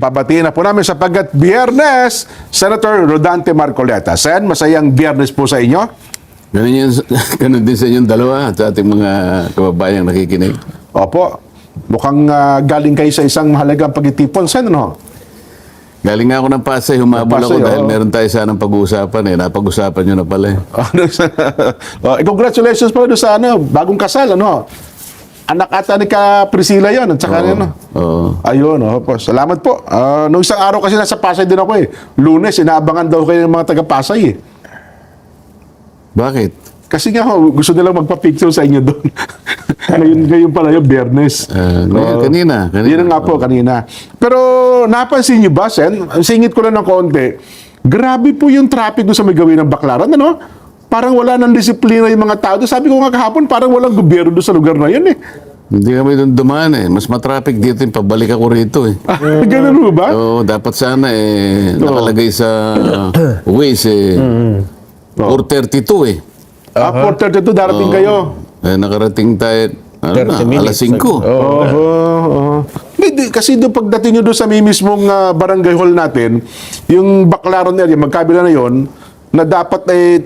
Pabatiin na po namin sapagkat Biyernes, Senator Rodante Marcoleta. Sen, masayang Biyernes po sa inyo. Ganun, yun, ganun din sa inyong dalawa at sa ating mga kababayang nakikinig. Opo, mukhang galing kayo sa isang mahalagang pagtitipon, Sen, ano? Galing nga ako ng Pasay, humabol Pasay, ako dahil oo. meron tayo sanang pag-uusapan eh. Napag-usapan nyo na pala eh. Congratulations pala doon sa bagong kasal, ano? Anak ata ni Ka Priscilla yun, at saka ano. Oo. Ayun, po. Salamat po. Nung isang araw kasi nasa Pasay din ako eh. Lunes, inaabangan daw kayo ng mga taga-Pasay eh. Bakit? Kasi nga gusto nilang magpa-picture sa inyo doon. ngayon pala yung Biyernes. Kanina. Yun nga po, kanina. Pero napansin niyo ba, Sen? Singit ko lang ng konti. Grabe po yung traffic doon sa may gawin ng Baclaran, ano? Parang wala ng disiplina yung mga tao. Sabi ko nga kahapon, parang walang gobyerno doon sa lugar na yun eh. Hindi kami doon dumaan eh. Mas matraffic dito yung pabalik ako rito eh. Ganun mo ba? Oo, dapat sana eh nakalagay sa Waze eh. 4:32 eh. 4:32 darating kayo. Nakarating tayo, 30 alas minutes. 5. Hindi, kasi doon pagdating nyo doon sa may mismong barangay hall natin, yung Baclaran area, magkabila na yon, na dapat ay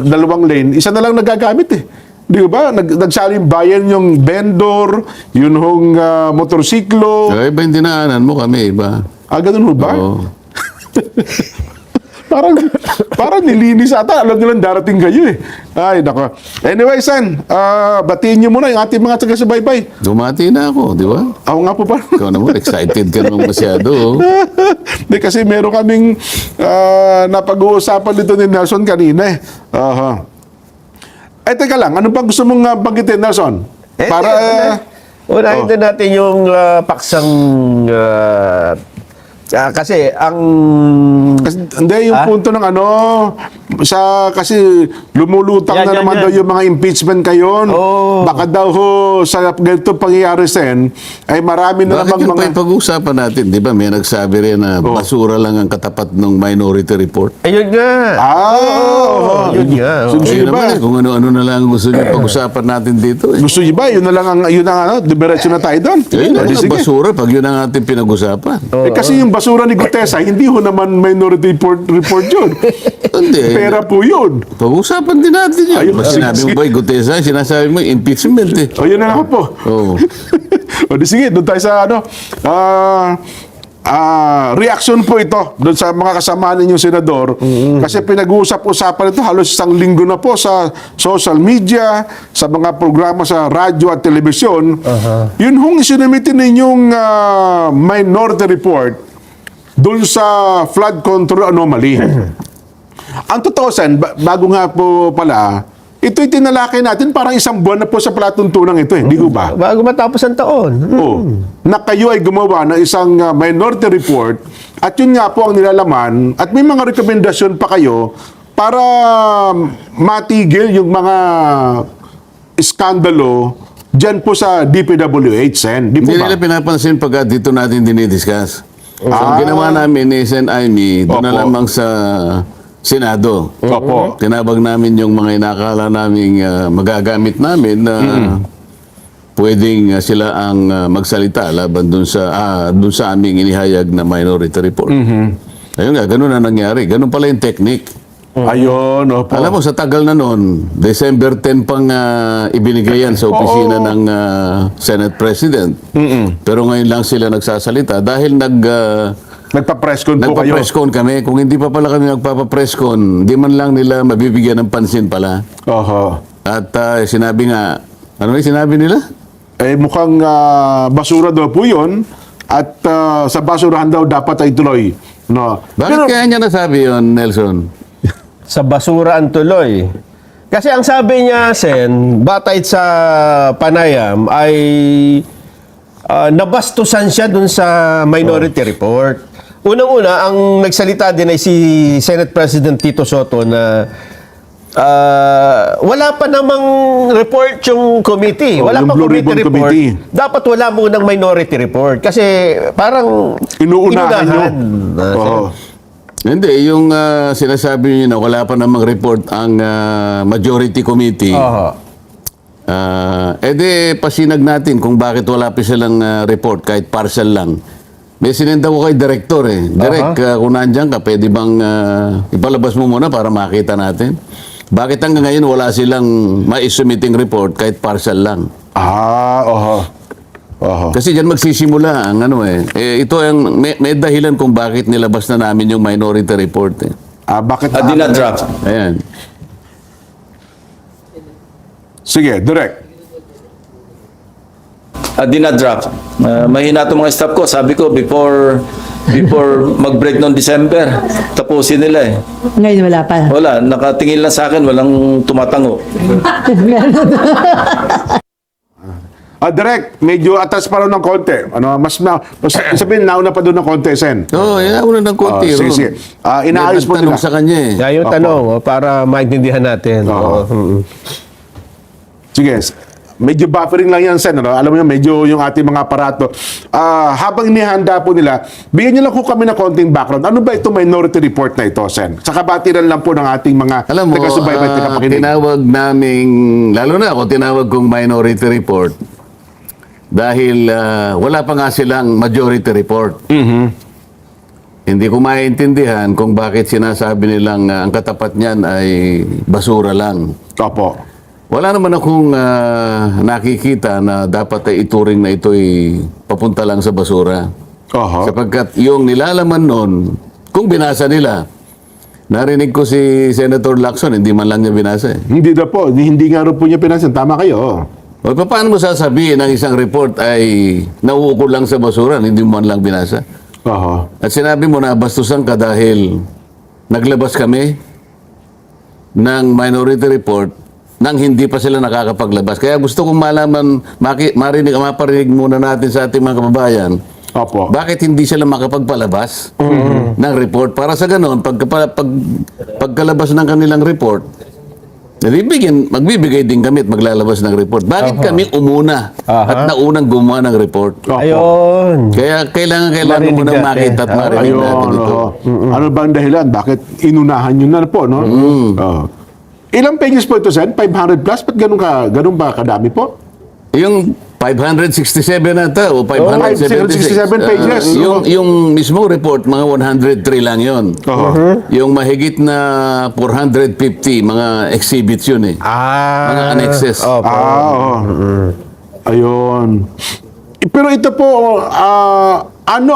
dalawang lane, isa na lang nagagamit eh. Di ba? Nagsali yung bayan yung vendor, yun hong motorsiklo. Iba yung dinaanan mo kami, iba. Ganun ho ba? Oo. Parang nilinis ata. Alam nilang darating kayo eh. Ay, nako. Anyway, San, batiin niyo muna yung ating mga taga-subaybay. Dumati na ako, di ba? Ako nga po pa. Ikaw naman, excited ka naman masyado. Oh. Di kasi meron kaming napag-uusapan dito ni Nelson kanina eh. Teka lang, ano ba gusto mong banggitin, Nelson? Unahin din natin yung paksang... kasi ang... Hindi, yung punto ng kasi lumulutang Yan, na yan, naman yan. daw yung mga impeachment kayon. Oo. Baka daw sa ganito pangyayari, Sen, ay marami na Bakit namang yung mga... pag-uusapan natin, di ba? May nagsabi rin na basura lang ang katapat ng Minority Report. Ayun nga. Yun nga. So, gusto Ayun niyo ba? naman eh, kung ano-ano na lang gusto nyo pag-usapan natin dito eh. Gusto niyo ba? Yun na lang diretso na tayo doon. Ayun Di, ang sige. basura pag yun ang ating pinag-usapan. Kasi yung basura ni Gutesa, hindi ho naman minority report yun. Hindi. Pera po yun. Pag-usapan din natin yun. Ayun, Mas sinabi mo sige. ba, Gutesa, sinasabi mo, impeachment eh. O yun na nga po. Oo. O di sige, doon tayo sa reaction po ito doon sa mga kasama ninyong senador. Kasi pinag-uusap-usapan ito halos isang linggo na po sa social media, sa mga programa sa radyo at telebisyon. Yun hong isinamitin ninyong minority report doon sa flood control anomaly. Ang totoo, Sen, bago nga po pala, ito'y tinalakay natin parang isang buwan na po sa palatuntunan ito, hindi ko ba? Bago matapos ang taon. Na kayo ay gumawa ng isang minority report at yun nga po ang nilalaman at may mga rekomendasyon pa kayo para matigil yung mga iskandalo dyan po sa DPWH, Sen. Di po Hindi ba? nila pinapansin pagka dito natin dinidiscuss. So, ang ginawa namin ni Sen. Aimee, doon na Opo. lamang sa Senado. Opo. Tinabag namin yung mga inakala naming magagamit namin na pwedeng sila ang magsalita laban dun sa aming inihayag na minority report. Ayun nga, ganun na nangyari. Ganun pala yung technique. Ayun, opo. Alam mo, sa tagal na noon, December 10 pang ibinigay yan sa opisina ng Senate President. Pero ngayon lang sila nagsasalita dahil Nagpa-press-con po kayo. nagpa-presscon kami. Kung hindi pa pala kami nagpapa-presscon, di man lang nila mabibigyan ng pansin pala. Oho. At sinabi nga, ano yung sinabi nila? Mukhang basura daw po yun at sa basurahan daw dapat ay tuloy. No. Bakit kaya niya nasabi yun, Nelson? Sa basura ang tuloy. Kasi ang sabi niya, Sen, batay sa panayam ay nabastusan siya dun sa minority report. Unang-una, ang nagsalita din ay si Senate President Tito Soto na wala pa namang report yung committee. Wala yung pa Blue committee Ribbon report. Committee. Dapat wala munang minority report. Kasi parang Inuunahan nyo. Oo. Hindi, yung sinasabi niyo na wala pa namang report ang majority committee. Edi pasinag natin kung bakit wala pa silang report kahit partial lang. May sinenda ko kay Director eh. Direk, kung nandiyan ka, pwede bang ipalabas mo muna para makita natin? Bakit hanggang ngayon wala silang mai-submitting report kahit partial lang? Oho. Kasi dyan magsisimula ang ano eh. Ito ang may dahilan kung bakit nilabas na namin yung minority report eh. Bakit? Dina-draft. Ayan. Sige, direct. Dina-draft. Mahina itong mga staff ko. Sabi ko, before mag-break noong December, tapusin nila eh. Ngayon wala pa. Wala, nakatingin lang sa akin, walang tumatango. Direct, medyo atas pa rin ng konti. mas sabihin, nauna pa doon ng konti, Sen. Oo, una ng konti. Sige, Ron. sige. Inaayos po Tanong nila. sa kanya eh. Kaya yung tanong, para maintindihan natin. Oo. Oo. Sige, medyo buffering lang yan, Sen. Ano? Alam mo yun, medyo yung ating mga aparato. Habang inihanda po nila, bigyan niyo lang po kami ng konting background. Ano ba itong minority report na ito, Sen? Sa kabatiran lang po ng ating mga Alam mo, taga-subaybay at tagapakinig. tinawag naming, lalo na ako, tinawag kong minority report dahil wala pa nga silang majority report. Hindi ko maintindihan kung bakit sinasabi nilang ang katapat niyan ay basura lang. Opo. Wala naman akong nakikita na dapat ay ituring na ito'y papunta lang sa basura. Oho. Sapagkat yung nilalaman nun, kung binasa nila, narinig ko si Senator Lacson, hindi man lang niya binasa eh. Hindi na po. Hindi nga rin po niya pinasin. Tama kayo. O paano mo sasabihin ang isang report ay nauukol lang sa basura, hindi mo man lang binasa? Oho. At sinabi mo na bastusan ka dahil naglabas kami ng minority report nang hindi pa sila nakakapaglabas. Kaya gusto kong malaman, maparinig muna natin sa ating mga kababayan, Opo. bakit hindi sila makapagpalabas ng report? Para sa ganon, pagkalabas ng kanilang report, magbibigay din kami at maglalabas ng report. Bakit kami umuna at naunang gumawa ng report? Opo. Ayun. Kaya kailangan Marinig mo nang natin. makita at marinig natin Ayun. ito. Ano ba ang dahilan? Bakit inunahan nyo na po, no? Ilang pages po ito, Sen? 500 plus? Ba't ganun ba kadami po? Yung 567 ata o 567 576. pages. Yung mismo report, mga 103 lang yon. Yung mahigit na 450, mga exhibits yun eh. Mga annexes. Opo. Oo. Ayun. Pero ito po, ano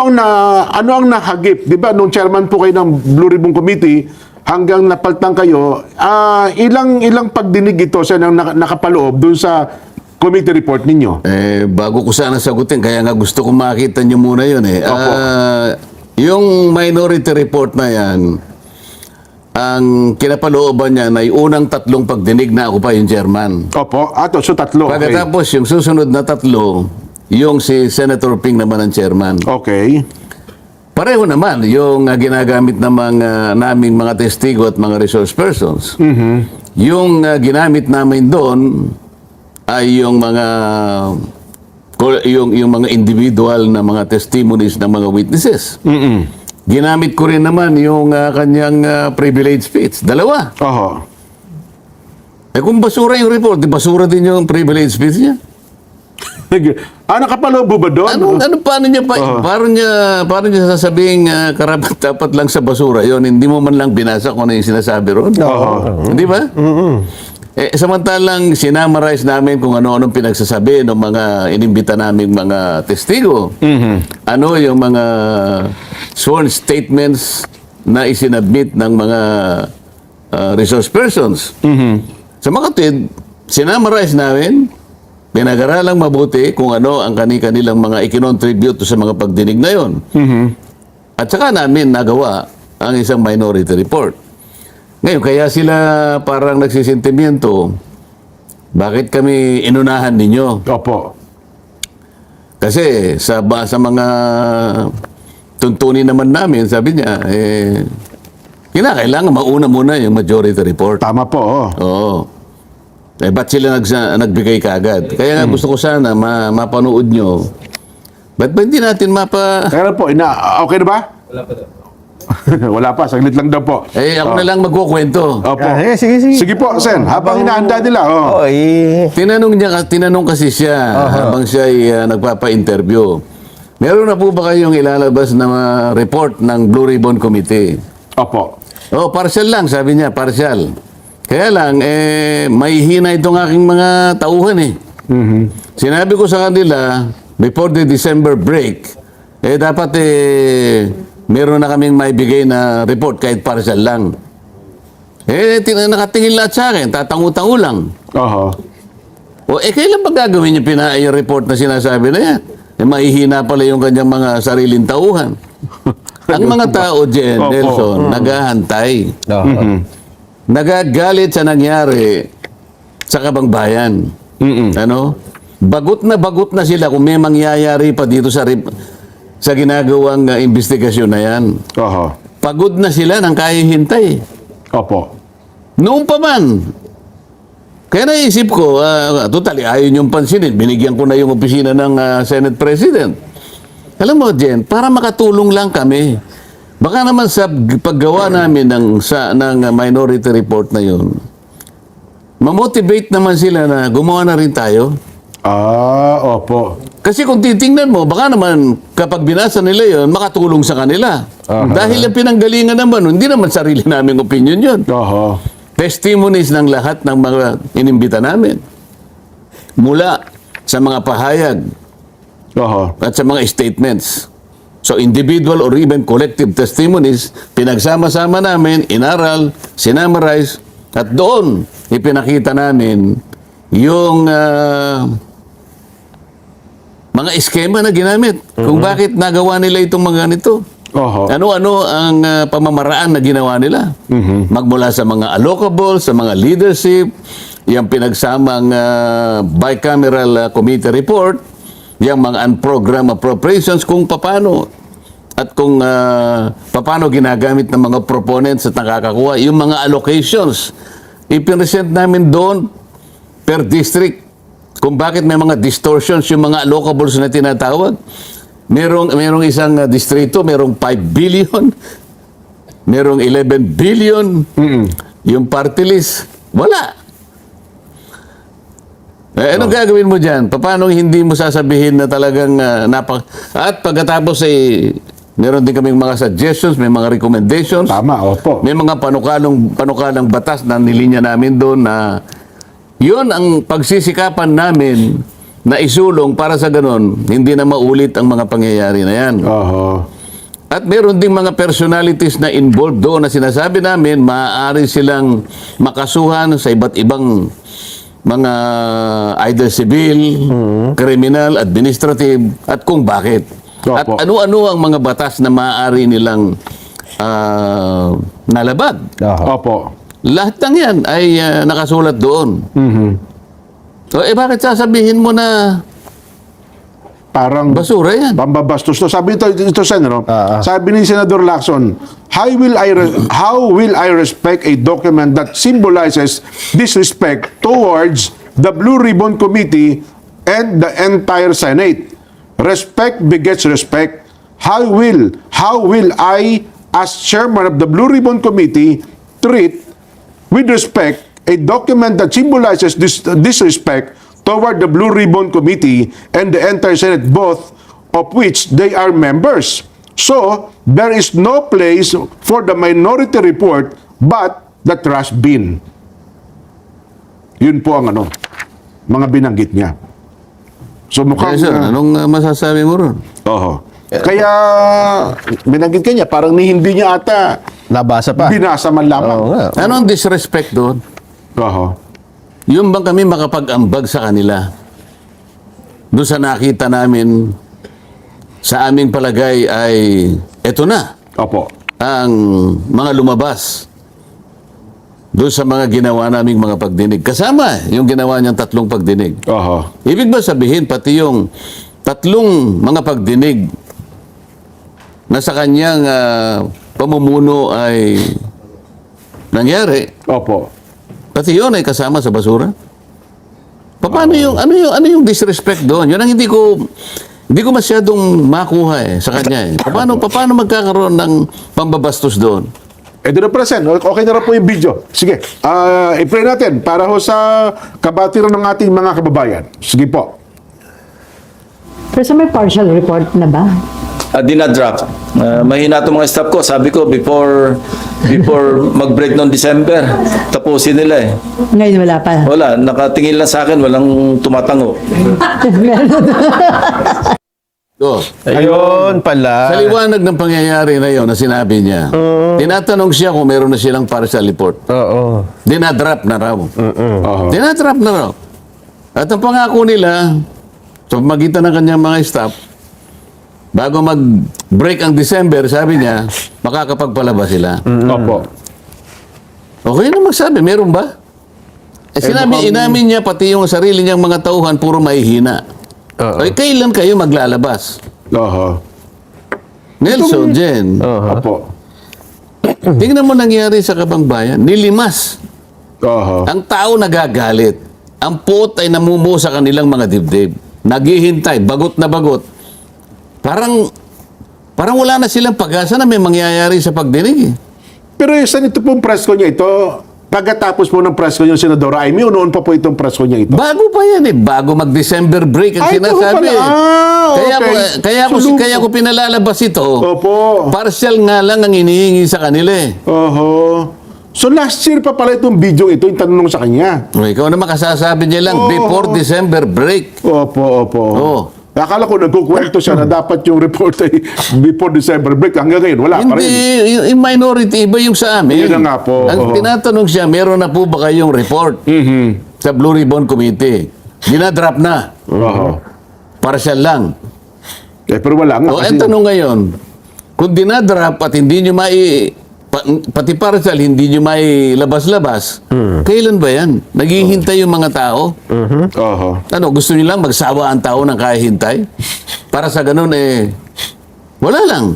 ang nahagip? Di ba, nung chairman po kayo ng Blue Ribbon Committee, hanggang napaltang kayo, ilang pagdinig ito sa nakapaloob dun sa committee report ninyo? Bago ko sana sagutin, kaya nga gusto kong makita nyo muna yun eh. Opo. Yung minority report na yan, ang kinapalooban niya ay unang 3 pagdinig na ako pa yung chairman. Opo. So tatlo. Okay. Pagkatapos yung susunod na 3, yung si Senator Ping naman ang chairman. Okay. Pareho naman yung ginagamit ng naming mga testigo at mga resource persons. Yung ginamit namin doon ay yung mga individual na mga testimonies ng mga witnesses. Ginamit ko rin naman yung kanyang privilege speech. 2. Oho. Kung basura yung report, di basura din yung privilege speech niya. Nakapaloob ba doon? Paano niya paano niya sasabing karapat dapat lang sa basura yon, hindi mo man lang binasa kung ano yung sinasabi ron? Hindi ba? Samantalang sinamarize namin kung ano-anong pinagsasabi ng mga inimbita naming mga testigo. Ano yung mga sworn statements na isinabmit ng mga resource persons. Sa mga sinamarize namin, pinag-aralang mabuti kung ano ang kanilang mga ikinontribute sa mga pagdinig na yon. At saka namin nagawa ang isang minority report. Ngayon, kaya sila parang nagsisentimiento, bakit kami inunahan ninyo? Opo. Kasi sa mga tuntunin naman namin, sabi niya, kinakailangan mauna muna yung majority report. Tama po. Oo. Ba't sila nagbigay kaagad? Kaya nga gusto ko sana mapanood nyo. Ba't ba hindi natin Kaya po, okay na ba? Wala pa daw. Wala pa, saglit lang daw po. ako na lang magkukwento. Opo. Sige. Sige po, Sen. Habang hinahanda nila. Oy. Tinanong kasi siya habang siya ay nagpapa-interview. Meron na po ba kayong ilalabas na report ng Blue Ribbon Committee? Opo. Oh, partial lang, sabi niya, partial. Kaya lang, may hina itong aking mga tauhan eh. Sinabi ko sa kanila, before the December break, dapat meron na kaming maibigay na report kahit partial lang. Nakatingin lahat sa akin, tatangu-tangu lang. Oho. Kailan ba gagawin yung report na sinasabi na yan? Mahihina pala yung kanyang mga sariling tauhan. Ang mga tao, Jen, Opo. Nelson, naghahantay. Oo. Nagagalit sa nangyari sa kabangbayan. Ano? Bagot na sila kung may mangyayari pa dito sa ginagawang investigasyon na yan. Oho. Pagod na sila ng kahihintay. Opo. Noon pa man. Kaya naisip ko, totally, ayaw niyong pansinin. Binigyan ko na yung opisina ng Senate President. Alam mo, Jen, para makatulong lang kami. Baka naman sa paggawa namin ng minority report na yun, mamotivate naman sila na gumawa na rin tayo. Opo. Kasi kung titingnan mo, baka naman kapag binasa nila yon, makatulong sa kanila. Dahil ang pinanggalingan naman, hindi naman sarili naming opinion yun. Oho. Testimonies ng lahat ng mga inimbita namin. Mula sa mga pahayag Oho. at sa mga statements. So individual or even collective testimonies, pinagsama-sama namin, inaral, sinamarize, at doon ipinakita namin yung mga eskema na ginamit. Kung bakit nagawa nila itong mga ganito. Oho. Ano-ano ang pamamaraan na ginawa nila? Magmula sa mga allocable, sa mga leadership, yung pinagsamang bicameral committee report, yung mga unprogrammed appropriations, kung paano at kung paano ginagamit ng mga proponents at nakakakuha, yung mga allocations. Ipinesent namin doon per district kung bakit may mga distortions yung mga allocables na tinatawag. Merong isang distrito, merong 5 billion, merong 11 billion, yung party list, wala. Anong gagawin mo dyan? Paano hindi mo sasabihin na talagang at pagkatapos meron din kaming mga suggestions, may mga recommendations, Tama, opo. may mga panukalang batas na nilinya namin doon na yun ang pagsisikapan namin na isulong para sa ganun, hindi na maulit ang mga pangyayari na yan. Oho. At meron ding mga personalities na involved doon na sinasabi namin maaari silang makasuhan sa iba't ibang mga either civil, criminal, administrative, at kung bakit. At Opo. ano-ano ang mga batas na maaari nilang nalabag. Opo. Lahat ng yan ay nakasulat doon. So, bakit sasabihin mo na Parang basura yan? pambabastos to. Sabi ito Senador. Sabi ni Senador Lacson, how will I respect a document that symbolizes disrespect towards the Blue Ribbon Committee and the entire Senate? Respect begets respect. How will I, as chairman of the Blue Ribbon Committee, treat with respect a document that symbolizes disrespect toward the Blue Ribbon Committee and the entire Senate, both of which they are members? So, there is no place for the minority report but the trash bin. Yun po ang mga binanggit niya. So, mukhang... Yes, sir. Anong masasabi mo ron? Oho. Kaya, binanggit ka niya, parang hindi niya ata Nabasa pa. binasa man lamang. Oo nga. Ano ang disrespect doon? Oho. Yung bang kami makapag-ambag sa kanila? Doon sa nakita namin, sa aming palagay ay, eto na, Opo. ang mga lumabas doon sa mga ginawa naming mga pagdinig. Kasama yung ginawa niyang 3 pagdinig. Oho. Ibig ba sabihin, pati yung 3 mga pagdinig na sa kanyang pamumuno ay nangyari, Opo. pati yun ay kasama sa basura? Paano ano yung disrespect doon? Yun ang hindi ko masyadong makuha sa kanya. Paano magkakaroon ng pambabastos doon? Doon na pala, Sen. Okay na rin po yung video. Sige, i-play natin para ho sa kabatiran ng ating mga kababayan. Sige po. Pero sa may partial report na ba? Dinadraft. Mahina itong mga staff ko. Sabi ko, before mag-break noong December, tapusin nila eh. Ngayon wala pa. Wala, nakatingin lang sa akin, walang tumatango. Oh. Ayun pala. Sa liwanag ng pangyayari na yon na sinabi niya, tinatanong siya kung meron na silang partial report. Oo. Dinadrop na raw. Oo. Dinadrop na raw. At ang pangako nila, sa magitan ng kanyang mga staff, bago mag-break ang December, sabi niya, makakapagpalabas sila. Opo. Okay na magsabi, meron ba? Inamin niya pati yung sarili niyang mga tauhan, puro mahihina. Oo. Ay, kailan kayo maglalabas? Oho. Nelson, Jen, Opo. tingnan mo nangyari sa Kabangbayan. Nilimas. Oho. Ang tao nagagalit. Ang puot ay namumuo sa kanilang mga dibdib. Naghihintay, bagot na bagot. Parang wala na silang pag-asa na may mangyayari sa pagdinig. Pero saan ito pong presko niya ito? Pagkatapos po ng presko niya, Senador Amy, noon pa po itong presko niya ito? Bago pa yan eh. Bago mag-December break ang Ay, ito sinasabi. pala. Okay. Kaya ko pinalalabas ito. Opo. Partial nga lang ang inihingi sa kanila eh. Oho. So last year pa pala itong video ito, yung tanong sa kanya. O, ikaw naman kasasabi niya lang, before December break. Opo. Oo. Akala ko nagkukwento siya na dapat yung report ay before December break. Hanggang ngayon, wala pa Hindi, rin. yung minority, iba yung sa amin. Yun na nga po. Ang Oo. tinatanong siya, meron na po ba kayong report sa Blue Ribbon Committee? Dinadrop na. Oho. Partial lang. Pero wala nga. O, kasi- ang tanong ngayon, kung dinadrop at hindi nyo pati partial, hindi nyo may labas-labas, kailan ba yan? Naghihintay yung mga tao? Oho. Ano, gusto nyo lang magsawa ang tao ng kahihintay? Para sa ganun wala lang.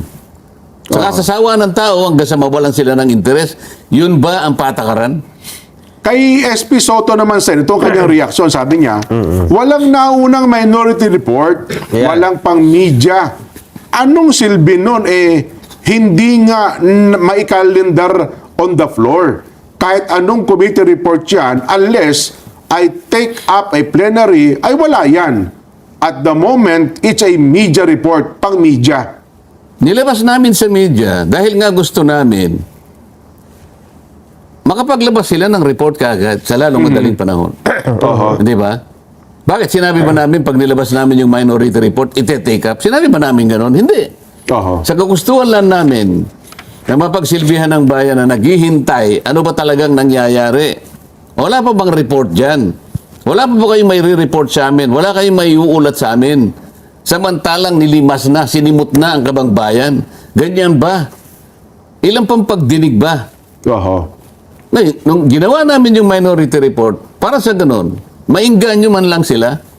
Sa kasasawa ng tao hanggang sa mawalan sila ng interes, yun ba ang patakaran? Kay SP Soto naman, Sen, ito ang kanyang reaksyon. Sabi niya, walang naunang minority report, Yeah. walang pang media. Anong silbi nun? Hindi nga maikalendar on the floor. Kahit anong committee report yan, unless I take up a plenary, ay wala yan. At the moment, it's a media report, pang media. Nilabas namin sa media dahil nga gusto namin makapaglabas sila ng report kaagad sa lalong madaling panahon. Hindi ba? Bakit sinabi ba namin pag nilabas namin yung minority report, ite-take up? Sinabi ba namin ganon? Hindi. Oho. Sa kagustuhan lang namin na mapagsilbihan ng bayan na naghihintay, ano ba talagang nangyayari? Wala pa bang report dyan? Wala pa ba kayong may re-report sa amin? Wala kayong may uulat sa amin? Samantalang nilimas na, sinimot na ang Kabangbayan. Ganyan ba? Ilang pang pagdinig ba? Oho. Ngayon, nung ginawa namin yung minority report, para sa ganon, maingganyo man lang sila.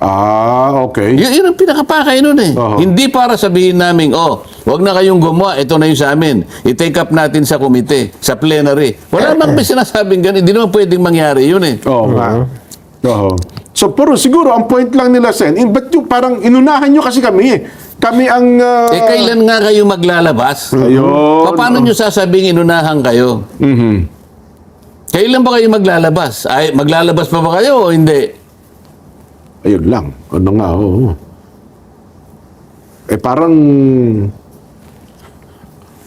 Okay. Yun ang pinakapakay nun eh. Oo. Hindi para sabihin namin, wag na kayong gumawa, ito na yung sa amin. I-take up natin sa komite, sa plenary. Wala mang may sinasabing ganun. Hindi naman pwedeng mangyari yun eh. Oo nga. Oo. So, pero siguro, ang point lang nila, Sen, ba't yung parang inunahan nyo kasi kami eh. Kami ang... Kailan nga kayo maglalabas? Ayun. Paano nyo sasabing inunahan kayo? Kailan ba kayo maglalabas? Ay, maglalabas pa ba kayo o hindi? Ayun lang. Ano nga, oo.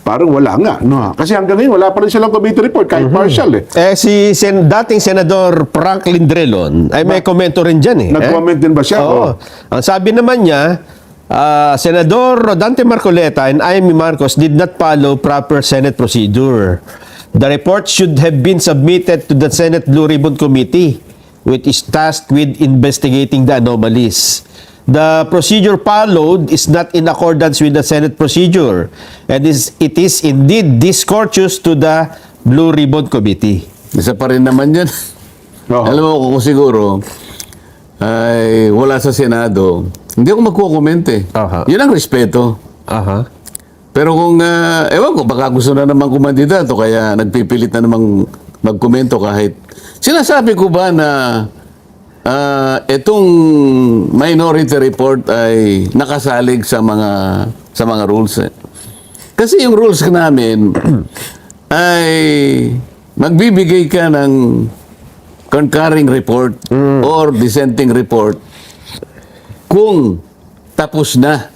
Parang wala nga, no? Kasi hanggang ngayon, wala pa rin silang committee report, kahit partial eh. Si dating Senador Franklin Drilon ay may komento rin dyan eh. Nag-comment din ba siya? Oo. Ang sabi naman niya, Senador Rodante Marcoleta and Amy Marcos did not follow proper Senate procedure. The report should have been submitted to the Senate Blue Ribbon Committee, which is tasked with investigating the anomalies. The procedure followed is not in accordance with the Senate procedure, and it is indeed discourteous to the Blue Ribbon Committee. Isa pa rin naman yan. Oo. Alam mo kung siguro, ay wala sa Senado, hindi ako magkukomment eh. Aha. Yun ang respeto. Aha. Pero kung, ewan ko, baka gusto na namang kumandidato, kaya nagpipilit na namang magkomento kahit. Sinasabi ko ba na itong minority report ay nakasalig sa mga rules eh. Kasi yung rules namin ay magbibigay ka ng concurring report or dissenting report kung tapos na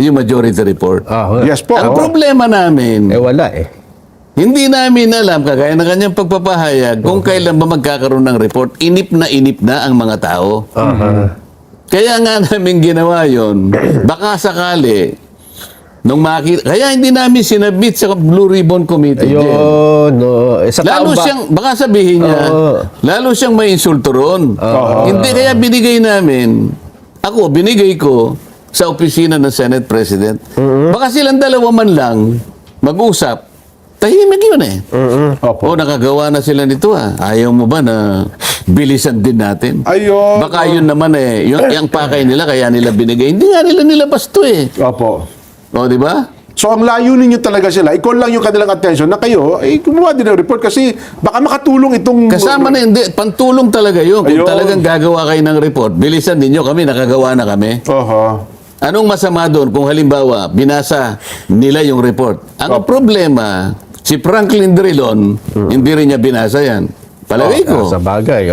yung majority report. Yes po. Ang Oo. problema namin, Wala eh. hindi namin alam, kagaya ng kanyang pagpapahayag, kung kailan ba magkakaroon ng report. Inip na ang mga tao. Kaya nga namin ginawa yon. Baka sakali, nung kaya hindi namin sinabit sa Blue Ribbon Committee. Jen. Ayun, no. Sa Lalo tao ba? siyang, baka sabihin niya, lalo siyang may insulto ron. Hindi kaya binigay namin, binigay ko sa opisina ng Senate President. Baka silang dalawa man lang mag-usap. Tahimik yun eh. Opo. Nakagawa na sila nito Ayaw mo ba na bilisan din natin? Ayun. Baka yun naman yung pakay nila kaya nila binigay. Hindi nga nila nilabas to eh. Opo. Di ba? So ang layunin nyo talaga sila, i-call lang yung kanilang attention na kayo, gumawa din ng report kasi baka makatulong itong... Kasama na hindi, pantulong talaga yun. Kung Ayun. talagang gagawa kayo ng report, bilisan ninyo kami, nakagawa na kami. Oho. Anong masama doon kung halimbawa, binasa nila yung report? Ang problema, si Franklin Drilon, hindi rin niya binasa yan. Palagay ko. Sa bagay,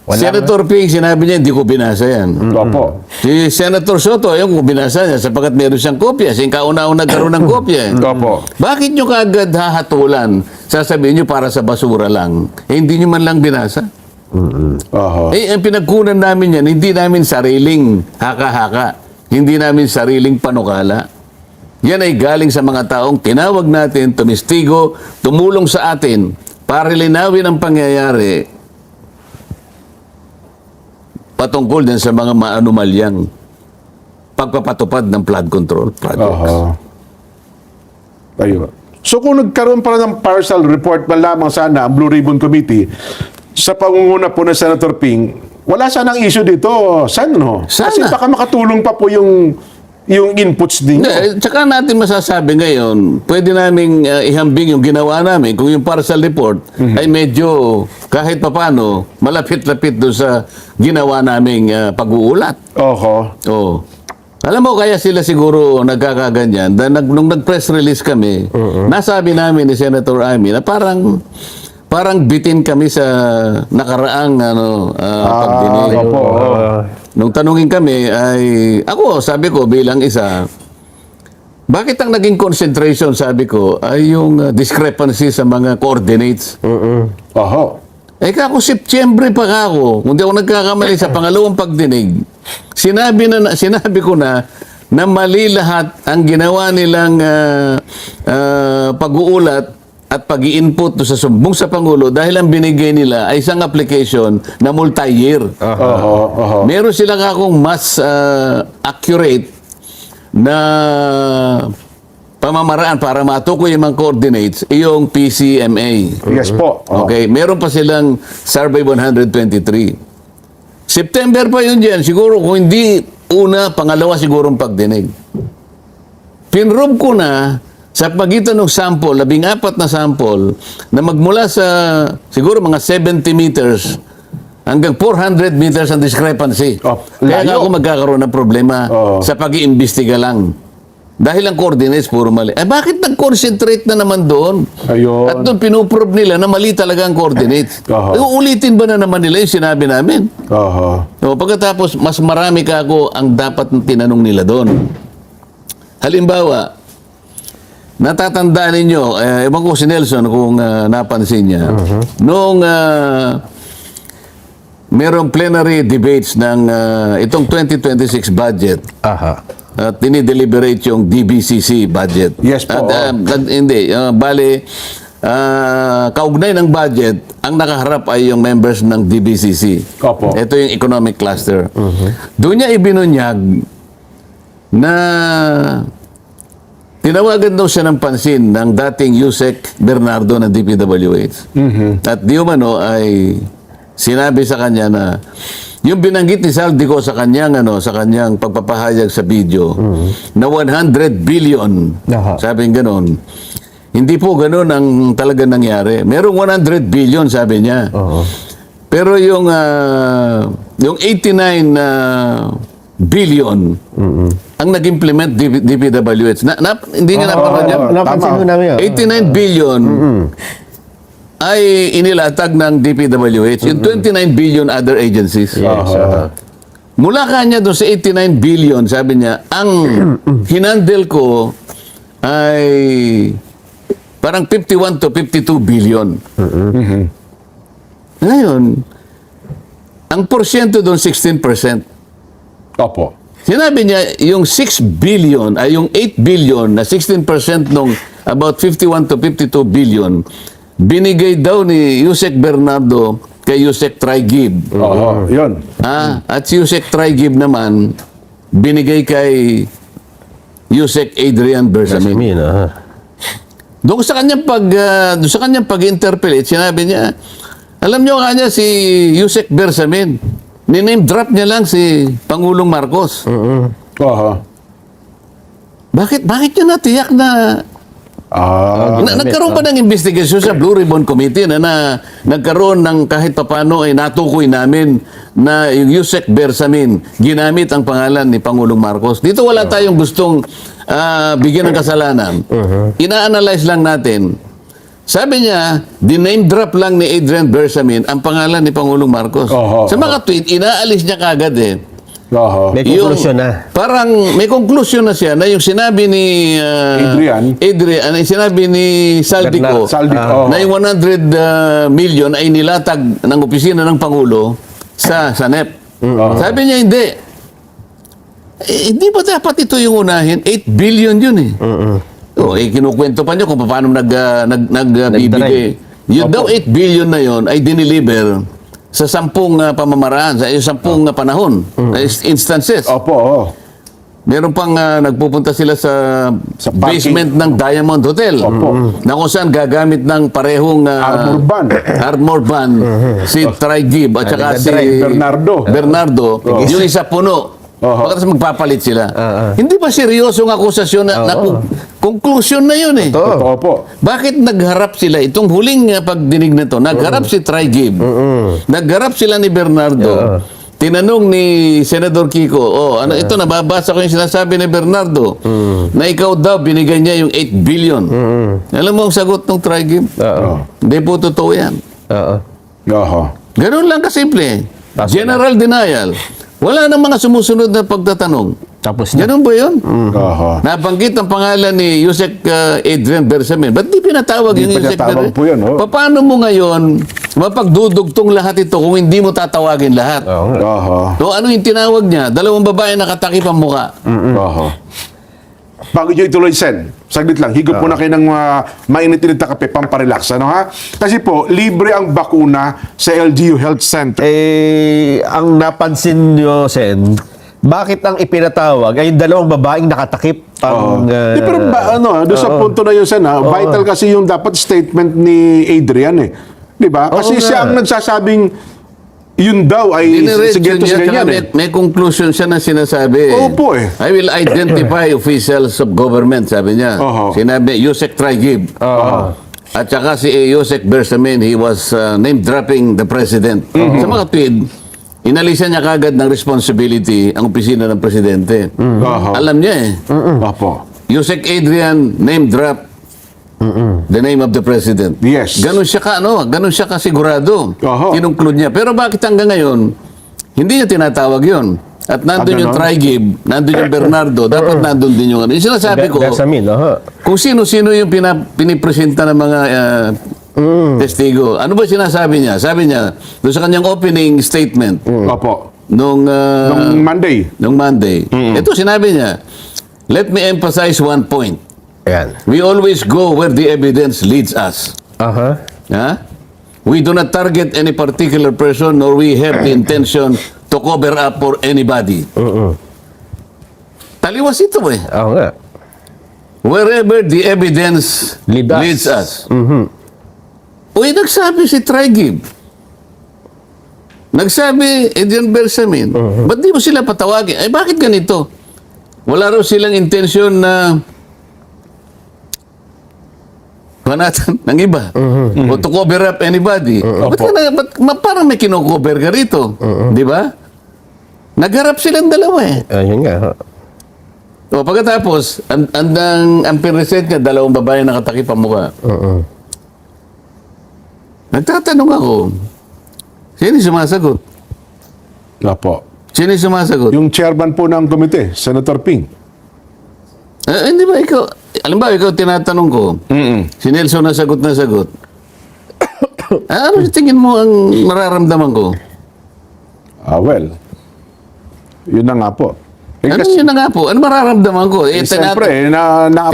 Senator Ping, sinabi niya, hindi ko binasa yan. Opo. Si Senator Soto, ayaw ko binasa niya sapagkat meron siyang kopya. Kasi kauna-una nagkaroon ng kopya. Opo. Bakit nyo kaagad hahatulan? Sasabihin nyo para sa basura lang. Hindi nyo man lang binasa. Oho. Ang pinagkunan namin yan, hindi namin sariling haka-haka. Hindi namin sariling panukala. Yan ay galing sa mga taong tinawag natin, tumistigo, tumulong sa atin para linawin ang pangyayari patungkol din sa mga maanumalyang pagpapatupad ng flood control projects. Oho. Ayun. So kung nagkaroon pala ng partial report pa lamang sana ang Blue Ribbon Committee sa pangunguna po ng Senator Ping, wala sanang issue dito, Sen, no? Sana. Kasi baka makatulong pa po yung inputs ninyo. Tsaka natin masasabi ngayon, pwede naming ihambing yung ginawa namin kung yung partial report ay medyo kahit papano malapit-lapit doon sa ginawa naming pag-uulat. Oho. Oh. Alam mo, kaya sila siguro nagkakaganyan. Nung nag-press release kami, nasabi namin ni Senator Amy na parang bitin kami sa nakaraang pagdinig. Opo. Nung tanungin kami ay, sabi ko bilang isa, bakit ang naging concentration, sabi ko, ay yung discrepancy sa mga coordinates? Oho. Kako September pa ako, kung di ako nagkakamali sa pangalawang pagdinig, sinabi ko na mali lahat ang ginawa nilang pag-uulat at pag-i-input sa sumbong sa Pangulo dahil ang binigay nila ay isang application na multi-year. Oho. Meron sila akong mas accurate na pamamaraan para matukoy yung mga coordinates, yung PCMA. Yes po. Okay, meron pa silang Survey 123. September pa yun dyan. Siguro kung hindi una, pangalawa siguro ang pagdinig. Pinrob ko na sa pagitan ng sample, 14 na sample, na magmula sa siguro mga 70 meters hanggang 400 meters ang discrepancy. Kaya nga layo. ako magkakaroon ng problema sa pag-iimbestiga lang. Dahil ang coordinates puro mali. Bakit nag-concentrate na naman doon? Ayun. At doon pinuprove nila na mali talaga ang coordinates. Oho. Uulitin ba na naman nila yung sinabi namin? Oho. Pagkatapos, mas marami ka ako ang dapat tinanong nila doon. Halimbawa, natatandaan ninyo, ewan ko si Nelson kung napansin niya, noong merong plenary debates ng itong 2026 budget, at dinideliberate yung DBCC budget. Yes po. Bali, kaugnay ng budget, ang nakaharap ay yung members ng DBCC. Opo. Ito yung economic cluster. Doon niya ibinunyag na tinawagan daw siya ng pansin ng dating Yusek Bernardo ng DPWH. At di umano ay sinabi sa kanya na yung binanggit ni Saldico sa kanyang pagpapahayag sa video na 100 billion. Sabi ng gano'n. Hindi po gano'n ang talaga nangyari. Merong 100 billion sabi niya. Pero yung 89 billion ang nag-implement DPWH. Hindi niya napanood niya. Napansin ko namin. 89 billion ay inilatag ng DPWH. Yung 29 billion other agencies. Mula kanya doon sa 89 billion, sabi niya, ang hinandle ko ay parang 51 to 52 billion. Ngayon, ang porsyento doon 16%. Opo. Sinabi niya, yung 6 billion, ay yung 8 billion na 16% nung about 51 to 52 billion, binigay daw ni Yusek Bernardo kay Yusek Traigib. Oo, yun. At si Yusek Traigib naman, binigay kay Yusek Adrian Bersamin. Samin, Doon sa kanyang pag-interpellate, sinabi niya, alam niyo kanya si Yusek Bersamin, ni-name drop niya lang si Pangulong Marcos. Oo. Bakit niya natiyak na nagkaroon pa ng investigation sa Blue Ribbon Committee na nagkaroon ng kahit papano ay natukoy namin na yung Yusek Bersamin ginamit ang pangalan ni Pangulong Marcos. Dito wala tayong gustong bigyan ng kasalanan. Ina-analyze lang natin. Sabi niya, diname drop lang ni Adrian Bersamin ang pangalan ni Pangulong Marcos. Oho, Sa mga tweet, inaalis niya kagad eh. Oo. May conclusion na. Parang may conclusion na siya na yung sinabi ni Adrian, ano yung sinabi ni Saldico, Saldico, na yung 100 million ay nilatag ng opisina ng Pangulo sa SANEP. Sabi niya, hindi ba dapat ito yung unahin? 8 billion yun eh. Kinukwento pa niyo kung paano nagbibigay. Yun daw 8 billion na yon ay diniliver sa 10 pamamaraan, sa 10 panahon, instances. Opo. Meron pang nagpupunta sila sa parking. basement ng Diamond Hotel. Na kung saan gagamit ng parehong armor van si Traigib at saka si Bernardo. Yung isa puno. Pagkatapos magpapalit sila. Hindi ba seryosong akusasyon na conclusion na yun eh? Opo. Bakit nagharap sila? Itong huling pagdinig na to, nagharap si Traigib. Nagharap sila ni Bernardo. Tinanong ni Senador Kiko, ito nababasa ko yung sinasabi ni Bernardo, na ikaw daw binigay niya yung 8 billion. Alam mo ang sagot ng Traigib? Hindi po totoo yan. Ganun lang kasimple. General denial. Wala nang mga sumusunod na pagtatanong. Tapos na. Ganun ba yun? Nabanggit ang pangalan ni Yusek Adrian Bersamin. Ba't di pinatawag yung Yusek pinatawag po yun, oh. Paano mo ngayon mapagdudugtong lahat ito kung hindi mo tatawagin lahat? So ano yung tinawag niya? 2 babae nakatakip ang muka. Bago nyo ituloy, Sen, saglit lang, higop muna kayo ng mainit-init na kape, pamparelax, ano ha? Kasi po, libre ang bakuna sa LGU Health Center. Ang napansin nyo, Sen, bakit ang ipinatawag ay yung 2 babaeng nakatakip ang... Pero doon sa punto na yun, Sen, vital kasi yung dapat statement ni Adrian eh. Di ba? Kasi siya ang nagsasabing yun daw ay sige niya, ganyan eh. may conclusion siya na sinasabi. Opo eh. I will identify officials of government, sabi niya. Sinabi, Yusek Traigib. At saka si Yusek Bersamin, he was name-dropping the president. Sa mga tweet, inalisan niya kagad ng responsibility ang opisina ng presidente. Alam niya eh. Yusek Adrian, name-drop the name of the president. Yes. Ganun siya kasigurado. Kinungklud niya. Pero bakit hanggang ngayon, hindi niya tinatawag yun? At nandun yung Traigib, nandun yung Bernardo, dapat nandun din yung ano. Yung sinasabi ko, Bersamin, kung sino-sino yung pinipresenta ng mga testigo. Ano ba sinasabi niya? Sabi niya, doon sa kanyang opening statement, nung Monday. Ito sinabi niya, let me emphasize one point. We always go where the evidence leads us. We do not target any particular person nor we have the intention to cover up for anybody. Taliwas ito eh. Wherever the evidence leads us. Nagsabi si Traigib. Nagsabi Adrian Bersamin. Ba't di mo sila patawagin? Ay bakit ganito? Wala raw silang intensyon na panatan ng iba. O to cover up anybody. Parang may kino-cover ka rito. Di ba? Nagharap silang dalawa eh. Ayun nga. Pagkatapos, ang pinresent niya, 2 babae nakatakip ang mukha. Nagtatanong ako, sino sumasagot? Sino yung sumasagot? Yung chairman po ng komite, Senator Ping. Hindi ba ikaw, alam ba, ikaw tinatanong ko, si Nelson na sagot, ano tingin mo ang mararamdaman ko? Well, yun na nga po. Ano yun na nga po? Ano mararamdaman ko? Siyempre,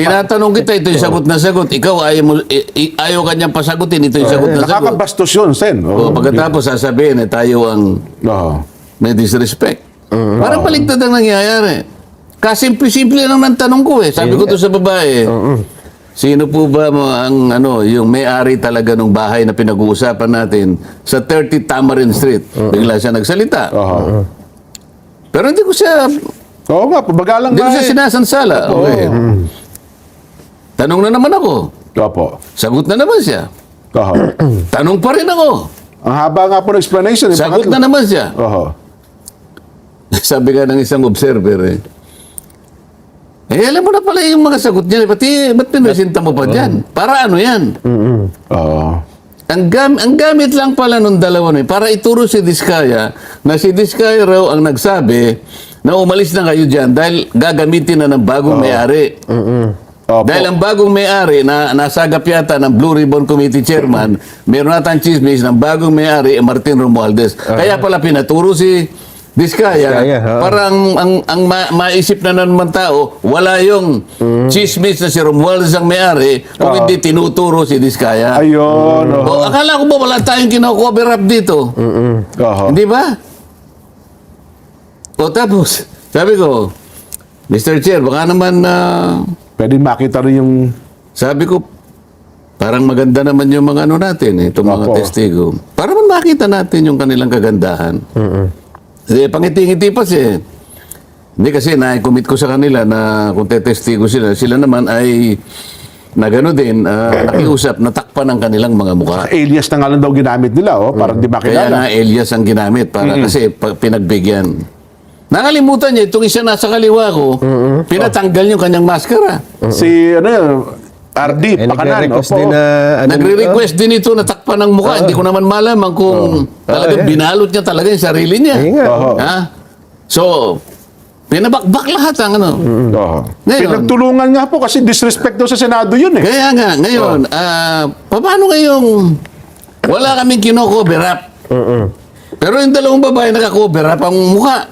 tinatanong kita, ito yung sagot na sagot. Ikaw, ayaw kanyang pasagutin, ito yung sagot na sagot. nakakabastos yun, Sen. Pagkatapos sasabihin, tayo ang may disrespect. Parang baliktad ang nangyayari. Kasimple-simple lang ng tanong ko eh. Sabi ko to sa babae, sino po ba yung may-ari talaga ng bahay na pinag-uusapan natin sa 30 Tamarin Street? Bigla siya nagsalita. Pero hindi ko siya, Oo nga, pabagalang hindi ko siya sinasansala. Okay. Tanong na naman ako. Opo. Sagot na naman siya. Tanong pa rin ako. Ang haba nga po ng explanation. Sagot na naman siya. Sabi nga ng isang observer alam mo na pala yung mga sagot niya. Ba't pinasinta mo pa dyan? Para ano yan? Ang gamit lang pala nung dalawa para ituro si Diskaya na si Diskaya raw ang nagsabi na umalis na kayo dyan dahil gagamitin na ng bagong may-ari. Dahil ang bagong may-ari na nasagap yata ng Blue Ribbon Committee Chairman, meron natang chismis ng bagong may-ari Martin Romualdez. Kaya pala pinaturo si Diskaya, para ang maisip na naman tao, wala yung chismis na si Romualdez ang may-ari kung hindi tinuturo si Diskaya. Ayun. Akala ko ba wala tayong kino-cover up dito? Hindi ba? Tapos, sabi ko, Mr. Chair, baka naman Pwede makita rin yung... sabi ko, parang maganda naman yung mga natin, itong mga testigo. Para man makita natin yung kanilang kagandahan. Pangiti-ngiti pa siya. Hindi kasi na-commit ko sa kanila na kung tetestigo sila naman ay na gano'n din, nakiusap, natakpan ang kanilang mga mukha. Alias na nga lang daw ginamit nila, para di Kaya makilala. nga alias ang ginamit para kasi pinagbigyan. Nakalimutan niya, itong isa nasa kaliwa ko, pinatanggal yung kanyang maskara. Si, RD, pakanan. Nagre-request Opo. din na... Nagre-request din ito na takpan ng mukha. Hindi ko naman malaman kung talagang binalot niya talaga yung sarili niya. Ha? So, pinabakbak lahat ang Ngayon, Pinagtulungan nga po kasi disrespect daw sa Senado yun eh. kaya nga, ngayon, paano ngayong wala kaming kino-cover up? Pero yung dalawang babae naka-cover up ang mukha.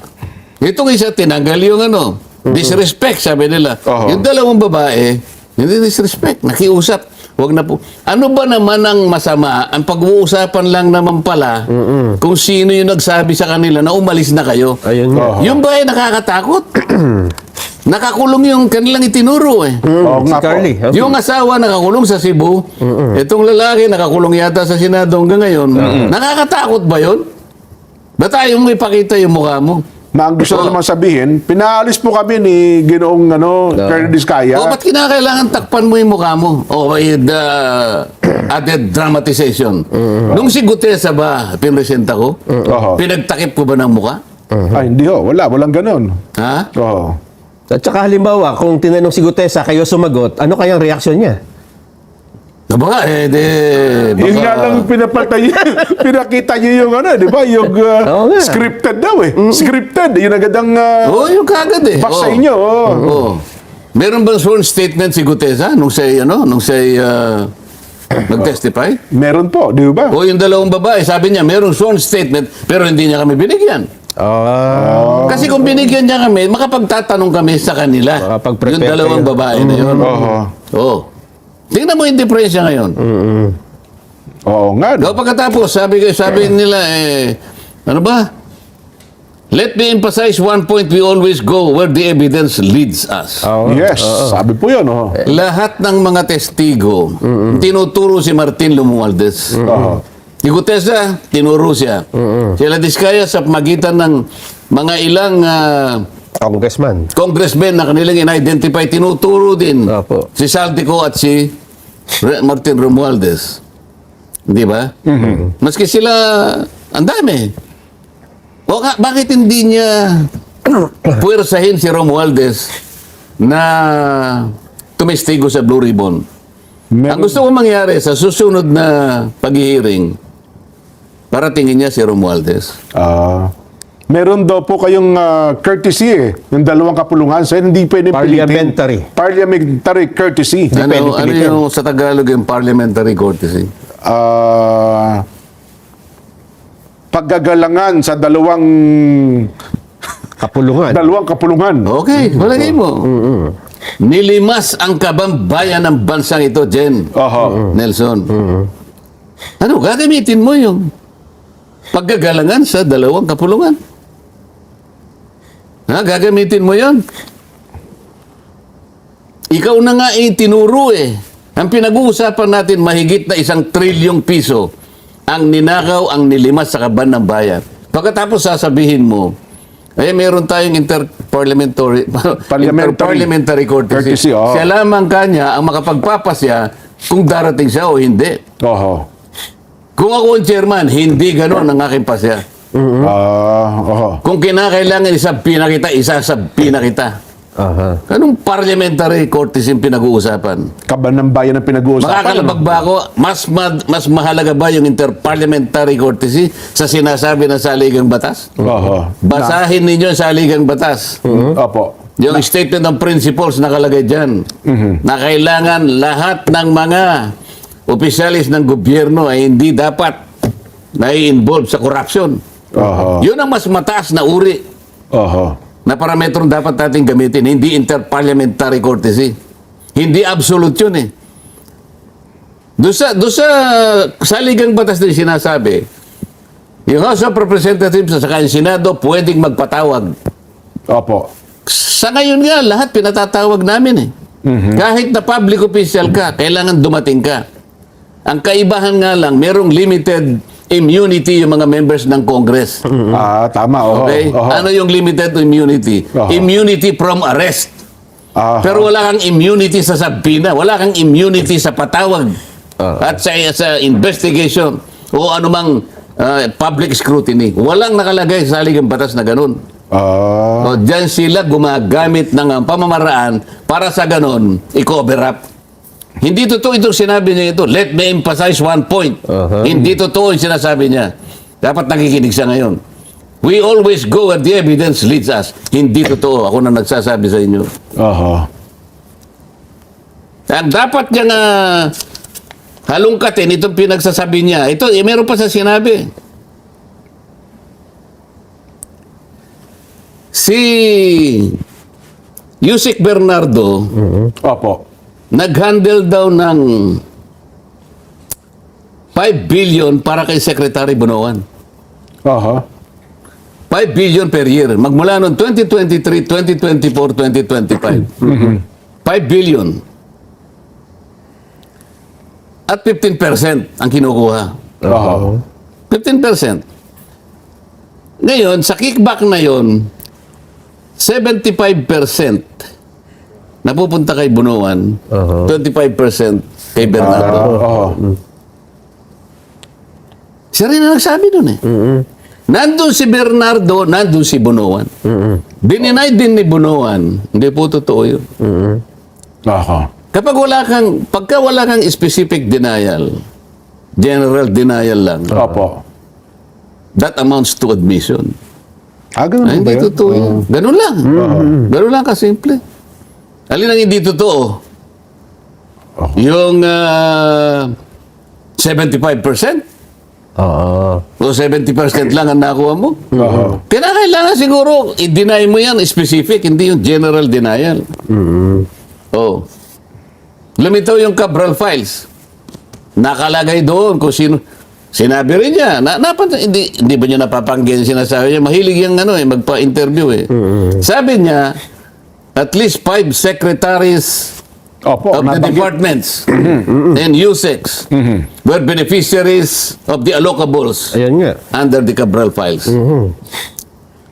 Itong isa tinanggal yung disrespect, sabi nila. Yung dalawang babae, hindi disrespect, nakiusap. Wag na po. Ano ba naman ang masama? Ang pag-uusapan lang naman pala kung sino yung nagsabi sa kanila na umalis na kayo. Ayun nga. Yung ba ay nakakatakot? Nakakulong yung kanilang itinuro eh. Oo Si nga po. Carly. Yung asawa nakakulong sa Cebu, itong lalaki nakakulong yata sa Senado hanggang ngayon. Nakakatakot ba yun? Ba't ayaw mo ipakita yung mukha mo? Na ang gusto ko naman sabihin, pinaalis po kami ni Ginoong Colonel Diskaya. O ba't kinakailangan takpan mo yung mukha mo? O the added dramatization. Nung si Gutesa ba, pinresenta ko, pinagtakip ko ba ng mukha? Ay, hindi ho. Walang ganon. Ha? Oo. At saka halimbawa, kung tinanong si Gutesa, kayo sumagot, ano kayang reaksyon niya? Baka Yun nga lang pinapalta niyo, pinakita niyo yung di ba? Yung Oo nga. scripted daw eh. Scripted. Yun agad ang yung kagad eh. back sa inyo. Meron bang sworn statement si Gutesa nung siya nag-testify? Meron po, di ba? O yung dalawang babae, sabi niya, merong sworn statement, pero hindi niya kami binigyan. Kasi kung binigyan niya kami, makapagtatanong kami sa kanila. Makapag-prepare Yung dalawang kayo. babae na yun. Tingnan mo yung diferensya ngayon. Oo nga. No? Pagkatapos, sabi nila, ano ba? Let me emphasize one point, we always go where the evidence leads us. Yes, sabi po yun. Lahat ng mga testigo, tinuturo si Martin Romualdez. Si Gutesa, tinuro siya. Sila Diskaya sa magitan ng mga ilang congressmen na kanilang in-identify, tinuturo din si Saltico at si Martin Romualdez. Di ba? Maski sila, ang dami. Bakit hindi niya puwersahin si Romualdez na tumestigo sa Blue Ribbon? Ang gusto ko mangyari sa susunod na paghihiring, paratingin niya si Romualdez. Meron daw po kayong courtesy yung dalawang kapulungan. So, hindi pwede Parliamentary. Parliamentary courtesy. Ano yung sa Tagalog yung parliamentary courtesy? Paggagalangan sa dalawang kapulungan. Okay, walagay mo. Nilimas ang kabambayan ng bansang ito, Jen. Oho. Nelson. Ano, gagamitin mo yung paggagalangan sa dalawang kapulungan. Gagamitin mo yon. Ikaw na nga tinuro eh. Ang pinag-uusapan natin, mahigit na 1 trilyong piso ang ninakaw, ang nilimas sa kaban ng bayan. Pagkatapos sasabihin mo, meron tayong interparliamentary courtesy. Siya lamang kanya ang makapagpapasya kung darating siya o hindi. Oho. Kung ako ang chairman, hindi gano'n ang aking pasya. Oho. Kung kinakailangan isabi na kita, isasabi na kita. Anong parliamentary courtesy yung pinag-uusapan? Kaban ng bayan ang pinag-uusapan. Makakalabag ba ako? Mas mahalaga ba yung interparliamentary courtesy sa sinasabi ng saligang batas? Oho. Basahin ninyo ang saligang batas. Opo. Yung statement of principles nakalagay dyan. Na kailangan lahat ng mga opisyalis ng gobyerno ay hindi dapat nai-involve sa corruption. Oho. Yun ang mas mataas na uri Oho. na parametrong dapat natin gamitin. Hindi interparliamentary courtesy. Hindi absolute yun eh. Doon sa saligang batas din sinasabi, yung House of Representatives at saka yung Senado pwedeng magpatawag. Opo. Sa ngayon nga, lahat pinatatawag namin eh. Kahit na public official ka, kailangan dumating ka. Ang kaibahan nga lang, merong limited immunity yung mga members ng Congress. Tama. Oho. Okay? Oho. Ano yung limited immunity? Oho. Immunity from arrest. Aha. Pero wala kang immunity sa sabina, wala kang immunity sa patawag at sa investigation o anumang public scrutiny. Walang nakalagay sa saligang batas na ganun. O diyan sila gumagamit ng pamamaraan para sa ganun i-cover up. Hindi totoo itong sinabi niya ito. Let me emphasize one point. Hindi totoo yung sinasabi niya. Dapat nakikinig siya ngayon. We always go where the evidence leads us. Hindi totoo. Ako na nagsasabi sa inyo. Oho. Ang dapat niya nga halongkatin itong pinagsasabi niya. Ito, meron pa sa sinabi. Si Yusek Bernardo, Opo. nag-handle daw ng 5 billion para kay Secretary Bunoan. Oho. 5 billion per year. Magmula noong 2023, 2024, 2025. 5 billion. At 15% ang kinukuha. Oho. 15%. Ngayon, sa kickback na yon, 75% napupunta kay Bunoan, 25% kay Bernardo. Oho. Siya rin ang nagsabi nun eh. Nandun si Bernardo, nandun si Bunoan. Dininay din ni Bunoan, hindi po totoo yun. Oho. Pagka wala kang specific denial, general denial lang, Opo. that amounts to admission. Ganun ba Hindi yun? totoo yun. Ganun lang. Ganun lang kasimple. Alin ang hindi totoo? Yung 75%? O 70% lang ang nakuha mo? Kailangan siguro i-deny mo yan specific, hindi yung general denial. Oh. Lumitaw yung Cabral Files. Nakalagay doon kung sino. Sinabi rin niya. Hindi ba niya napapanggihan sinasabi niya? Mahilig yung magpa-interview eh. Sabi niya, at least 5 secretaries Opo. of the nabanggit. departments and USECs were beneficiaries of the allocables Ayan nga. under the Cabral Files.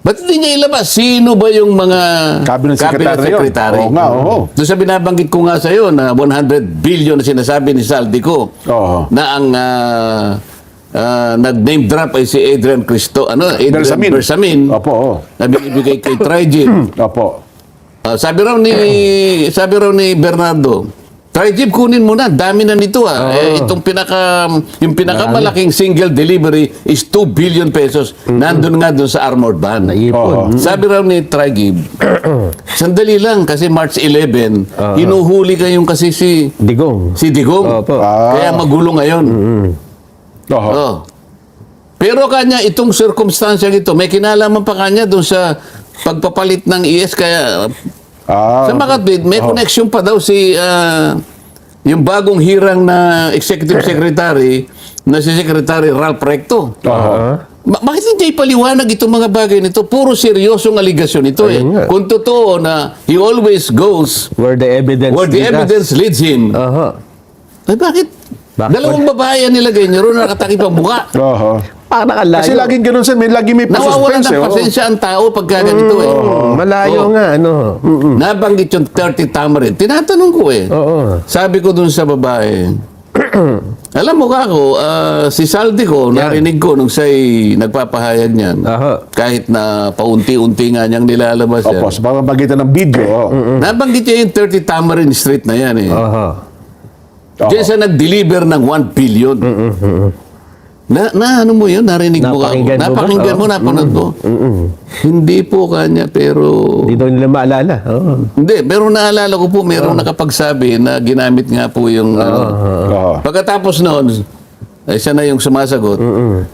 Ba't hindi niya ilabas? Sino ba yung mga Cabinet Secretary yun? secretary? Oo nga, oo. Doon sa binabanggit ko nga sa iyo na 100 billion na sinasabi ni Saldico Oo. na ang nag-name drop ay si Adrian Bersamin. Bersamin Opo. Oo. na binibigay kay Trigid. Opo. Sabi raw ni Bernardo, Trigib, kunin mo na. Dami na nito yung pinakamalaking single delivery is 2 billion pesos. Nandun nga dun sa armored van. Naipon. Sabi raw ni Trigib, sandali lang kasi March 11, hinuhuli kayong kasi si Digong. Digong. Opo. Kaya magulo ngayon. Oho. Oh. Pero kanya itong circumstansya ito, may kinalaman pa kanya doon sa pagpapalit ng ES kaya sa Makatwid, may connection pa daw si yung bagong hirang na executive secretary na si Secretary Ralph Recto. Bakit hindi ipaliwanag itong mga bagay nito? Puro seryosong aligasyon ito Ayun nga. Kung totoo na he always goes Where the evidence leads him. Ay bakit? Dalawang babae ang nilagay niya ron na nakatakip ang mukha. Oho. Nakalayo. Kasi laging ganun sa lagi may Nawawalan pa-suspense. ng pasensya ang tao pagka ganito Malayo nga, ano. Nabanggit yung 30 Tamarin. Tinatanong ko Oo. Sabi ko dun sa babae, alam mo ka ako, si Saldi ko, narinig ko nung siya'y nagpapahayag niyan. Kahit na paunti-unti nga niyang nilalabas yan. Opo, sa pamamagitan ng video. Nabanggit niya yung 30 Tamarin Street na yan Diyan siya nag-deliver ng 1 billion. Ano mo yun? Narinig mo ka ako. Napakinggan mo ba? Napanood mo. Hindi po kanya, pero... Hindi daw nila maalala. Hindi, pero naalala ko po, mayroong nakapagsabi na ginamit nga po yung... Pagkatapos noon, ay siya na yung sumasagot.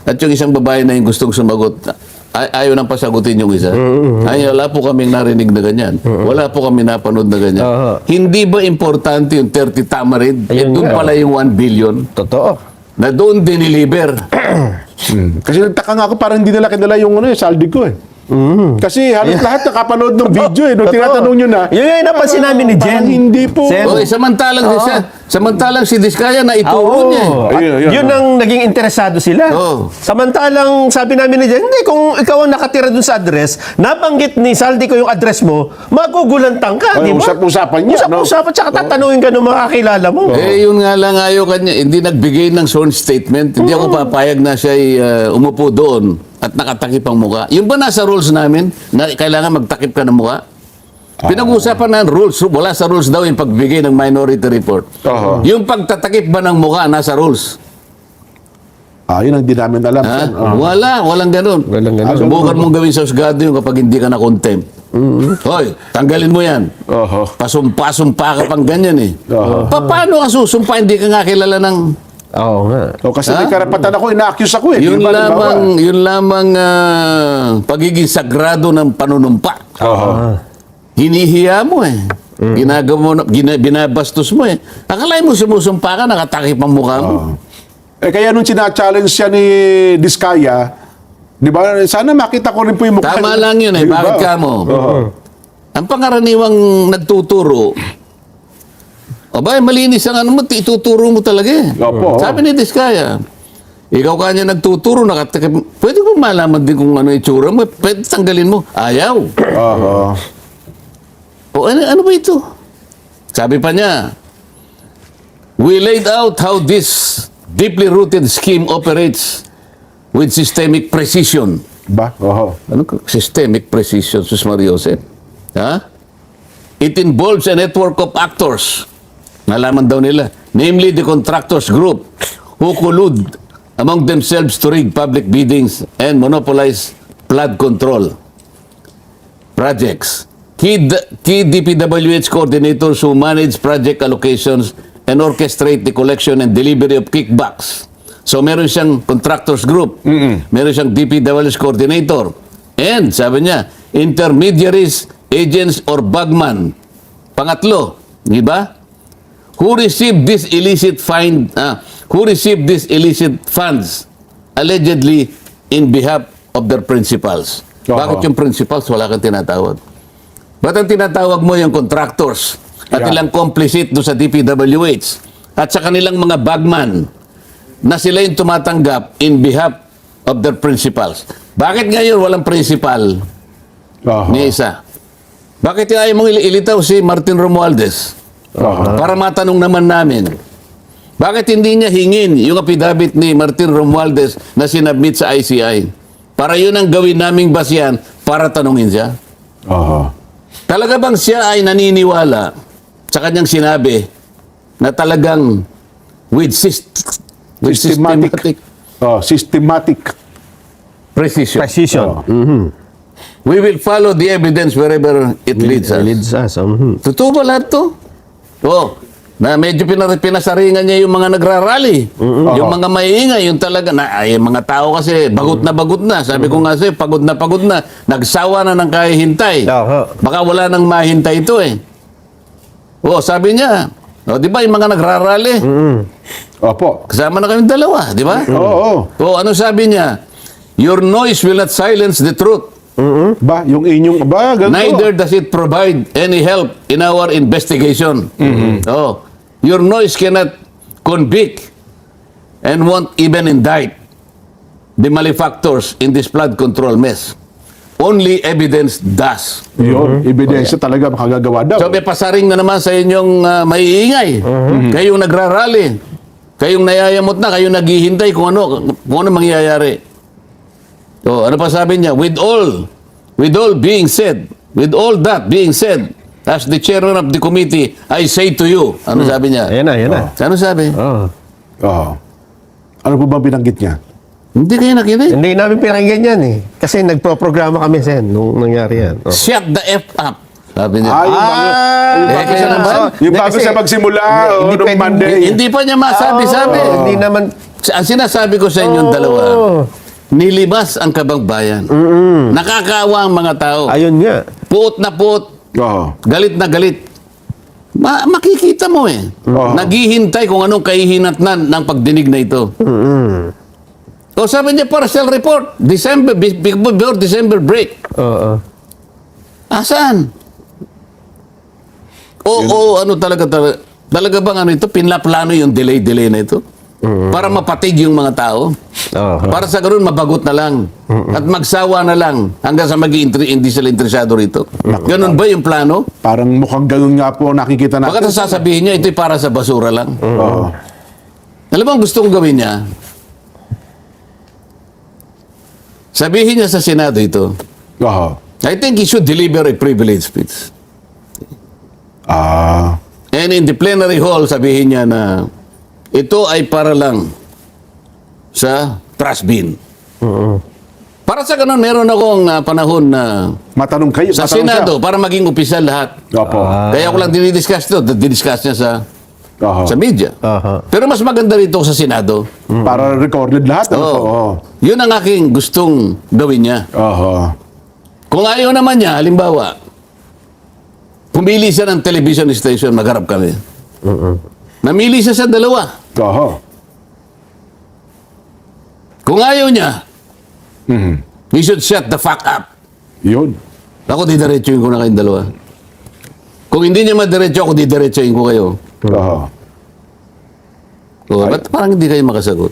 At yung isang babae na yung gustong sumagot, ayaw nang pasagutin yung isa. Ay, wala po kaming narinig na ganyan. Wala po kami napanood na ganyan. Hindi ba importante yung 30 Tamarin? Doon pala yung 1 billion. Totoo. Na doon diniliber. Kasi nagtaka nga ako, parang hindi nila kinala yung saldi ko Kasi halos lahat nakapanood ng video nung tinatanong nyo na. Yun yung napansin namin ni Jen. Parang hindi po. Sen. Samantalang si Diskaya na ituro niya. Ayun. Yun ang naging interesado sila. Samantalang sabi namin ni Jen, hindi, kung ikaw ang nakatira dun sa address, nabanggit ni Saldi ko yung address mo, magugulantang ka, di ba? Usap-usapan niya. Usap-usapan, tsaka tatanungin ka ng mga kakilala mo. Yun nga lang ayaw kanya. Hindi nagbigay ng sworn statement. Hindi ako papayag na siya'y umupo doon at nakatakip ang mukha. Yung ba nasa rules namin na kailangan magtakip ka ng mukha? Pinag-uusapan ng rules. Wala sa rules daw yung pagbigay ng minority report. Yung pagtatakip ba ng mukha nasa rules? Yun ang di namin alam. Walang ganun. Walang ganun. Subukan mong gawin sa husgado yun kapag hindi ka na contempt. Hoy, tanggalin mo yan. Pasumpa ka pang ganyan Paano ka susumpa? Hindi ka nga kilala ng... Oo nga. Kasi may karapatan ako, ina-accuse ako Yun lamang pagiging sagrado ng panunumpa. Hinihiya mo Ginagawa mo, binabastos mo Akalain mo sumusumpa ka, nakatakip ang mukha mo. Kaya nung challenge siya ni Diskaya, di ba, sana makita ko rin po yung mukha. Tama lang yun Di ba? Bakit ka mo? Ang pangaraniwang nagtuturo, malinis ang ano mo, ituturo mo talaga Opo. Sabi ni Diskaya, ikaw kanya nagtuturo, nakatakip, pwede mo malaman din kung ano itsura mo, pwede tanggalin mo. Ayaw. Ano ba ito? Sabi pa niya, we laid out how this deeply rooted scheme operates with systemic precision. Ano ka? Systemic precision, Sus Mariosep. It involves a network of actors. Nalaman daw nila. Namely, the contractors group who collude among themselves to rig public biddings and monopolize flood control projects. Key DPWH coordinators who manage project allocations and orchestrate the collection and delivery of kickbacks. So meron siyang contractors group, meron siyang DPWH coordinator, and sabi niya, intermediaries, agents, or bagman. Pangatlo, di ba? Who received this illicit funds allegedly in behalf of their principals. Bakit yung principals wala kang tinatawag? Ba't ang tinatawag mo yung contractors at ilang complicit do sa DPWH at sa kanilang mga bagman na sila yung tumatanggap in behalf of their principals? Bakit ngayon walang principal ni isa? Bakit ayaw mong ilitaw si Martin Romualdez? Para matanong naman namin. Bakit hindi niya hingin yung affidavit ni Martin Romualdez na sinabmit sa ICI? Para yun ang gawin naming basyan para tanungin siya. Talaga bang siya ay naniniwala sa kanyang sinabi na talagang with systematic Systematic. precision. Precision. We will follow the evidence wherever it leads us. Leads us. Totoo ba lahat to? Oo. Na medyo pinasaringan niya yung mga nagrarally. Yung mga maiingay, yung talaga, yung mga tao kasi bagot na. Sabi ko nga sa'yo, pagod na. Nagsawa na ng kahihintay. Oo. Baka wala nang mahintay ito eh. Oo, sabi niya, di ba yung mga nagrarally? Opo. Kasama na kami dalawa, di ba? Oo. Oo, ano sabi niya? Your noise will not silence the truth. Ba, yung inyong, ganito. Neither does it provide any help in our investigation. Oh, your noise cannot convict and won't even indict the malefactors in this flood control mess. Only evidence does. Yun, ebidensya talaga makagagawa daw. So may pasaring na naman sa inyong maiingay. Kayong nagrarally. Kayong nayayamot na, kayong naghihintay kung ano mangyayari. So, ano pa sabi niya? With all that being said, as the chairman of the committee, I say to you, ano sabi niya? Ayan na. Ano sabi? Oh. Oo. Ano po bang binanggit niya? Hindi kayo nakinig. Hindi namin pinakinggan yan eh. Kasi nagpo-programa kami sen nung nangyari yan. Oh. Shut the F up. Sabi niya. Yung bago kaya naman. Yung bago Kasi- siya magsimula, Hindi nung pwedeng- Monday. Hindi pa niya masabi-sabi. Hindi naman. Ang sinasabi ko sa inyong dalawa, nilibas ang kabangbayan. Nakakaawa ang mga tao. Ayun nga. Puot na puot. Oo. Galit na galit. Makikita mo eh. Oo. Naghihintay kung anong kahihinatnan ng pagdinig na ito. O sabi niya, partial report. Before December break. Oo. Asan? Ano talaga bang ano ito? Pinlaplano yung delay na ito? Para mapatig yung mga tao? Oo. Para sa ganoon, mabagot na lang. At magsawa na lang hanggang sa hindi sila interesado rito. Ganun ba yung plano? Parang mukhang ganun nga po ang nakikita natin. Baka sasabihin niya, ito'y para sa basura lang. Oo. Alam mo ang gusto kong gawin niya? Sabihin niya sa Senado ito, Oo. I think he should deliver a privilege speech. And in the plenary hall, sabihin niya na ito ay para lang sa trash bin. Para sa ganun, meron akong panahon na Matanong kayo. sa matanong Senado para maging opisyal lahat. Siya. Opo. Kaya ako lang dinidiscuss ito. Didiscuss niya Oo. sa media. Aha. Pero mas maganda rito sa Senado. Para recorded lahat. Ano po? Oo. Yun ang aking gustong gawin niya. Oo. Kung ayaw naman niya, halimbawa, pumili siya ng television station, magharap kami. Namili siya sa dalawa. Oo. Kung ayaw niya, he should shut the fuck up. Yun. Ako didiretsuhin ko na kayong dalawa. Kung hindi niya madiretso, ako didiretsuhin ko kayo. Oo. Ba't parang hindi kayo makasagot?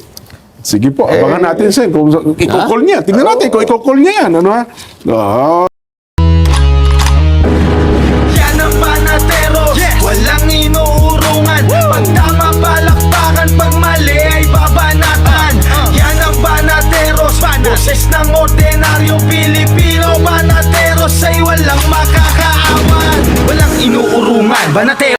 Sige po, abangan natin sen kung i-call niya. Tingnan natin kung i-call niya yan. Ano ha? Oo. Yan ang banatero, walang inuurungan. Pag tama palakpakan, pag mali ay babanatan. Yan ang banateros, boses ng ordinaryong Pilipino. Banateros ay walang makakaawan, walang inuurungan. Banatero.